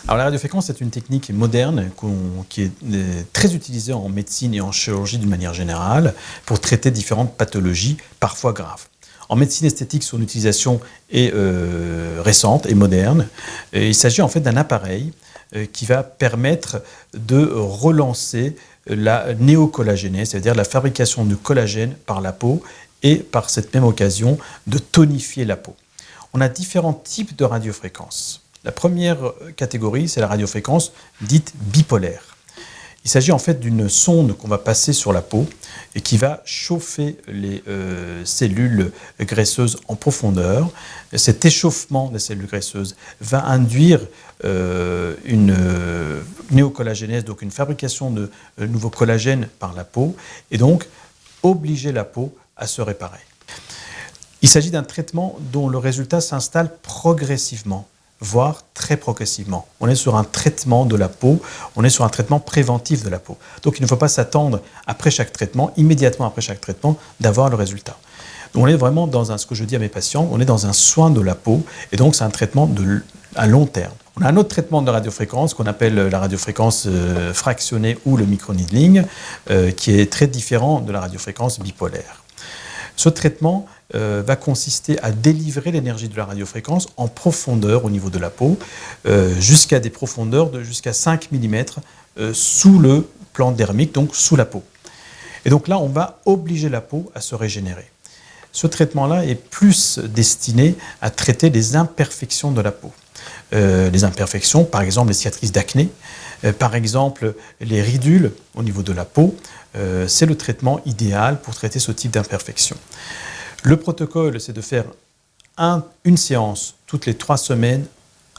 Alors la radiofréquence, c'est une technique moderne qui est très utilisée en médecine et en chirurgie d'une manière générale pour traiter différentes pathologies, parfois graves. En médecine esthétique, son utilisation est récente et moderne. Il s'agit en fait d'un appareil qui va permettre de relancer la néocollagénèse, c'est-à-dire la fabrication de collagène par la peau et par cette même occasion de tonifier la peau. On a différents types de radiofréquences. La première catégorie, c'est la radiofréquence dite bipolaire. Il s'agit en fait d'une sonde qu'on va passer sur la peau et qui va chauffer les cellules graisseuses en profondeur. Cet échauffement des cellules graisseuses va induire une néocollagénèse, donc une fabrication de nouveaux collagènes par la peau, et donc obliger la peau à se réparer. Il s'agit d'un traitement dont le résultat s'installe progressivement, voire très progressivement. On est sur un traitement de la peau, on est sur un traitement préventif de la peau. Donc il ne faut pas s'attendre après chaque traitement, immédiatement après chaque traitement, d'avoir le résultat. Donc, on est vraiment dans ce que je dis à mes patients, on est dans un soin de la peau, et donc c'est un traitement à long terme. On a un autre traitement de radiofréquence qu'on appelle la radiofréquence fractionnée ou le microneedling, qui est très différent de la radiofréquence bipolaire. Ce traitement va consister à délivrer l'énergie de la radiofréquence en profondeur au niveau de la peau, jusqu'à des profondeurs de jusqu'à 5 mm sous le plan dermique, donc sous la peau. Et donc là, on va obliger la peau à se régénérer. Ce traitement-là est plus destiné à traiter les imperfections de la peau. Les imperfections, par exemple les cicatrices d'acné, par exemple les ridules au niveau de la peau, c'est le traitement idéal pour traiter ce type d'imperfection. Le protocole, c'est de faire une séance toutes les 3 semaines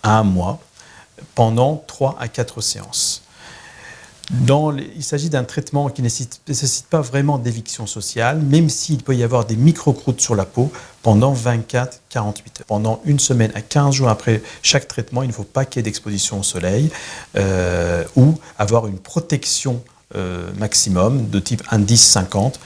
à 1 mois, pendant 3 à 4 séances. Il s'agit d'un traitement qui ne nécessite pas vraiment d'éviction sociale, même s'il peut y avoir des micro-croûtes sur la peau pendant 24-48 heures. Pendant 1 semaine à 15 jours après chaque traitement, il ne faut pas qu'il y ait d'exposition au soleil ou avoir une protection maximum de type indice 50